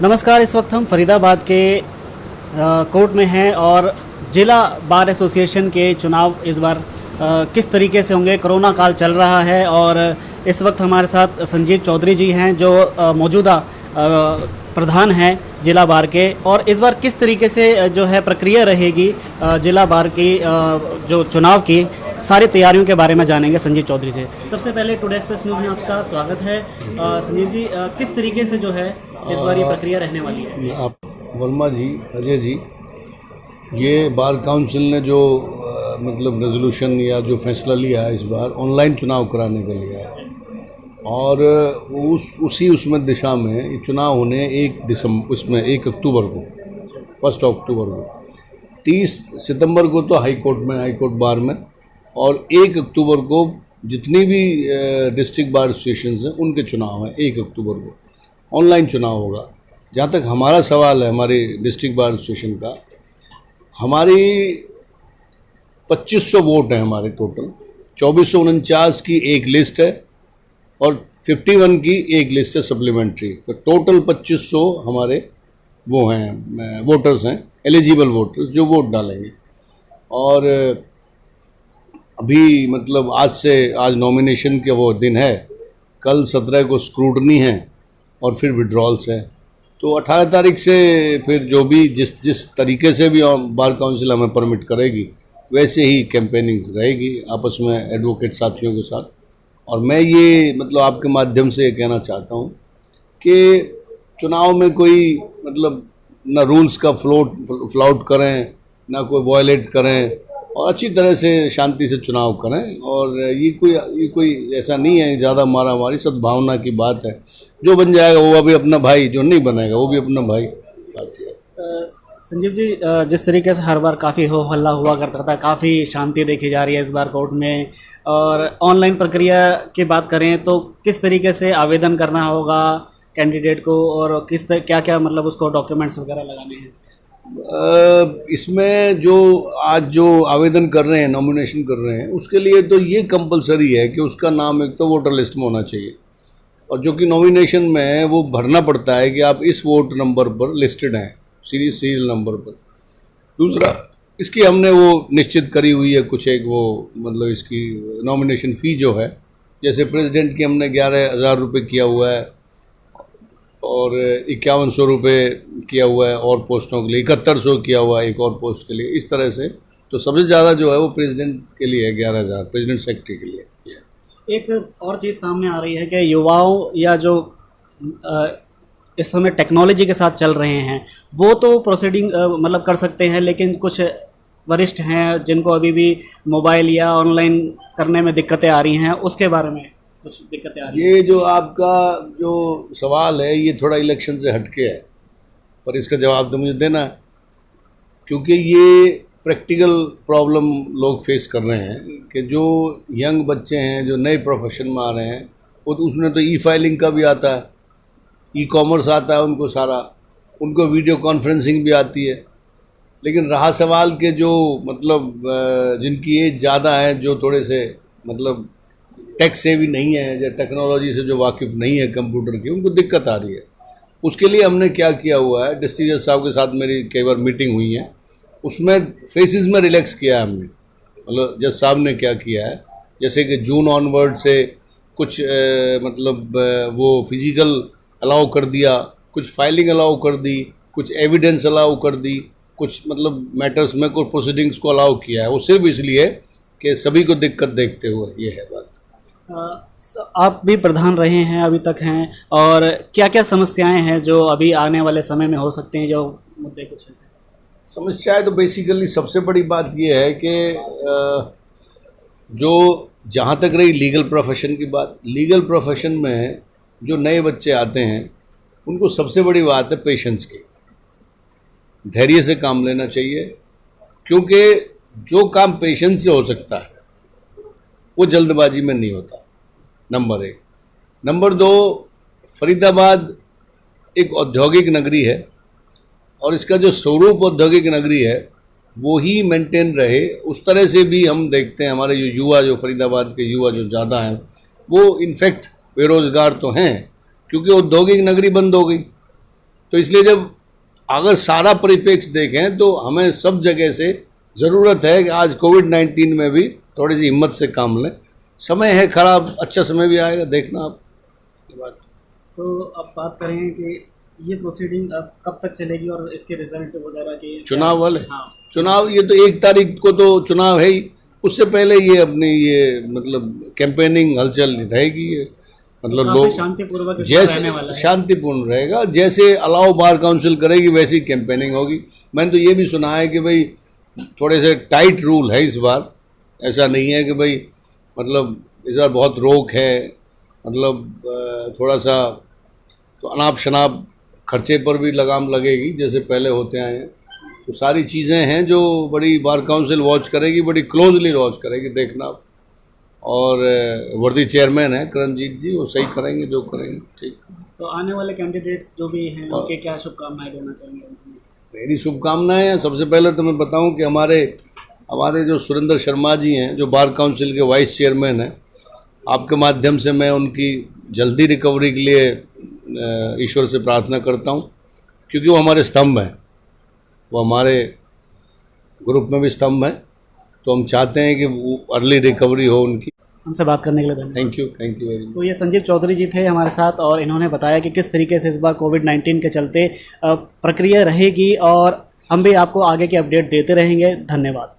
नमस्कार। इस वक्त हम फरीदाबाद के कोर्ट में हैं और जिला बार एसोसिएशन के चुनाव इस बार किस तरीके से होंगे, कोरोना काल चल रहा है और इस वक्त हमारे साथ संजीव चौधरी जी हैं जो मौजूदा प्रधान हैं जिला बार के। और इस बार किस तरीके से जो है प्रक्रिया रहेगी जिला बार की जो चुनाव की सारी तैयारियों के बारे में जानेंगे संजीव चौधरी से। सबसे पहले टुडे एक्सप्रेस न्यूज़ में आपका स्वागत है। संजीव जी, किस तरीके से जो है इस बार ये प्रक्रिया रहने वाली है? आप वर्मा जी, अजय जी, ये बार काउंसिल ने जो मतलब रेजोल्यूशन या जो फैसला लिया है इस बार ऑनलाइन चुनाव कराने का लिया है और उसमें दिशा में ये चुनाव होने 1 अक्टूबर को 1 अक्टूबर को 30 सितंबर को तो हाई कोर्ट बार में और 1 अक्टूबर को जितनी भी डिस्ट्रिक्ट बार एसोसिएशन हैं उनके चुनाव हैं। 1 अक्टूबर को ऑनलाइन चुनाव होगा। जहाँ तक हमारा सवाल है हमारी डिस्ट्रिक्ट बार एसोसिएशन का, हमारी 2500 वोट हैं हमारे टोटल। 2449 की एक लिस्ट है और 51 की एक लिस्ट है सप्लीमेंट्री। तो टोटल 2500 हमारे वो हैं वोटर्स हैं, एलिजिबल वोटर्स जो वोट डालेंगे। और अभी मतलब आज नॉमिनेशन के वो दिन है, कल 17 को स्क्रूटनी है और फिर विड्रॉल्स है। तो 18 तारीख से फिर जो भी जिस तरीके से भी बार काउंसिल हमें परमिट करेगी वैसे ही कैंपेनिंग रहेगी आपस में एडवोकेट साथियों के साथ। और मैं ये मतलब आपके माध्यम से ये कहना चाहता हूँ कि चुनाव में कोई मतलब ना रूल्स का फ्लाउट करें, ना कोई वायलेट करें और अच्छी तरह से शांति से चुनाव करें। और ये कोई ऐसा नहीं है ज़्यादा मारामारी, सद्भावना की बात है। जो बन जाएगा वो अभी अपना भाई, जो नहीं बनेगा वो भी अपना भाई। संजीव जी, जिस तरीके से हर बार काफ़ी हो हल्ला हुआ करता था, काफ़ी शांति देखी जा रही है इस बार कोर्ट में। और ऑनलाइन प्रक्रिया की बात करें तो किस तरीके से आवेदन करना होगा कैंडिडेट को और क्या क्या मतलब उसको डॉक्यूमेंट्स वगैरह लगाने हैं? इसमें जो आवेदन कर रहे हैं, नॉमिनेशन कर रहे हैं, उसके लिए तो ये कंपलसरी है कि उसका नाम एक तो वोटर लिस्ट में होना चाहिए और जो कि नॉमिनेशन में है वो भरना पड़ता है कि आप इस वोट नंबर पर लिस्टेड हैं, सीरियल नंबर पर। दूसरा, इसकी हमने वो निश्चित करी हुई है कुछ एक वो मतलब इसकी नॉमिनेशन फ़ी जो है, जैसे प्रेसिडेंट की हमने 11,000 रुपये किया हुआ है और 5100 रुपये किया हुआ है और पोस्टों के लिए 7100 किया हुआ है एक और पोस्ट के लिए। इस तरह से तो सबसे ज़्यादा जो है वो प्रेसिडेंट के लिए है 11,000, प्रेसिडेंट सेक्रेटरी के लिए। एक और चीज़ सामने आ रही है कि युवाओं या जो इस समय टेक्नोलॉजी के साथ चल रहे हैं वो तो प्रोसीडिंग मतलब कर सकते हैं, लेकिन कुछ वरिष्ठ हैं जिनको अभी भी मोबाइल या ऑनलाइन करने में दिक्कतें आ रही हैं, उसके बारे में कुछ दिक्कतें आ रही हैं? ये जो आपका जो सवाल है ये थोड़ा इलेक्शन से हटके है, पर इसका जवाब तो मुझे देना है क्योंकि ये प्रैक्टिकल प्रॉब्लम लोग फेस कर रहे हैं कि जो यंग बच्चे हैं जो नए प्रोफेशन में आ रहे हैं वो तो उसमें तो ई फाइलिंग का भी आता है, ई कॉमर्स आता है उनको सारा, उनको वीडियो कॉन्फ्रेंसिंग भी आती है। लेकिन रहा सवाल के जो मतलब जिनकी एज ज़्यादा है, जो थोड़े से मतलब टेक से भी नहीं है या टेक्नोलॉजी से जो वाकिफ़ नहीं है कंप्यूटर की, उनको दिक्कत आ रही है। उसके लिए हमने क्या किया हुआ है, डिस्ट्रिक्ट जज साहब के साथ मेरी कई बार मीटिंग हुई है, उसमें फेसेस में रिलैक्स किया है हमने। मतलब जज साहब ने क्या किया है, जैसे कि जून ऑनवर्ड से कुछ वो फिज़िकल अलाउ कर दिया, कुछ फाइलिंग अलाउ कर दी, कुछ एविडेंस अलाउ कर दी, कुछ मतलब मैटर्स में कुछ प्रोसीडिंग्स को अलाउ किया है। वो सिर्फ इसलिए कि सभी को दिक्कत देखते हुए, ये है बात। आप भी प्रधान रहे हैं, अभी तक हैं, और क्या क्या समस्याएं हैं जो अभी आने वाले समय में हो सकते हैं, जो मुद्दे कुछ ऐसे? समस्याएं तो बेसिकली सबसे बड़ी बात यह है कि जो जहाँ तक रही लीगल प्रोफेशन की बात, लीगल प्रोफेशन में जो नए बच्चे आते हैं उनको सबसे बड़ी बात है पेशेंस की, धैर्य से काम लेना चाहिए क्योंकि जो काम पेशेंस से हो सकता है वो जल्दबाजी में नहीं होता, नंबर 1। नंबर 2, फरीदाबाद एक औद्योगिक नगरी है और इसका जो स्वरूप औद्योगिक नगरी है वो ही मेंटेन रहे, उस तरह से भी हम देखते हैं। हमारे जो फरीदाबाद के युवा जो ज़्यादा हैं वो इनफैक्ट बेरोज़गार तो हैं क्योंकि औद्योगिक नगरी बंद हो गई। तो इसलिए जब अगर सारा परिप्रेक्ष्य देखें तो हमें सब जगह से ज़रूरत है कि आज कोविड-19 में भी थोड़ी सी हिम्मत से काम लें। समय है खराब, अच्छा समय भी आएगा, देखना आप ये बात। तो अब बात करें कि ये प्रोसीडिंग अब कब तक चलेगी और इसके रिजल्ट वगैरह के चुनाव वाले, हाँ चुनाव ये तो 1 तारीख को तो चुनाव है ही, उससे पहले ये अपनी ये मतलब कैंपेनिंग हलचल रहेगी। ये मतलब काफी लोग शांतिपूर्वक इसका रहने जैसे वाला है। शांतिपूर्ण रहेगा, जैसे अलाउ बार काउंसिल करेगी वैसी कैंपेनिंग होगी। मैंने तो ये भी सुना है कि भाई थोड़े से टाइट रूल है इस बार, ऐसा नहीं है कि भाई मतलब इस बार बहुत रोक है, मतलब थोड़ा सा तो अनाप शनाप खर्चे पर भी लगाम लगेगी जैसे पहले होते आए हैं। तो सारी चीज़ें हैं जो बड़ी बार काउंसिल वॉच करेगी, बड़ी क्लोजली वॉच करेगी, देखना आप। और वर्दी चेयरमैन है करणजीत जी, वो सही करेंगे जो करेंगे, ठीक। तो आने वाले कैंडिडेट्स जो भी हैं उनके क्या शुभकामनाएं देना चाहेंगे? मेरी शुभकामनाएं हैं। सबसे पहले तो मैं बताऊं कि हमारे जो सुरेंद्र शर्मा जी हैं, जो बार काउंसिल के वाइस चेयरमैन हैं, आपके माध्यम से मैं उनकी जल्दी रिकवरी के लिए ईश्वर से प्रार्थना करता हूं, क्योंकि वो हमारे स्तंभ हैं, वो हमारे ग्रुप में भी स्तंभ हैं। तो हम चाहते हैं कि वो अर्ली रिकवरी हो उनकी। उनसे बात करने के लिए धन्यवाद। Thank you very much. तो ये संजीव चौधरी जी थे हमारे साथ और इन्होंने बताया कि किस तरीके से इस बार कोविड-19 के चलते प्रक्रिया रहेगी और हम भी आपको आगे की अपडेट देते रहेंगे। धन्यवाद।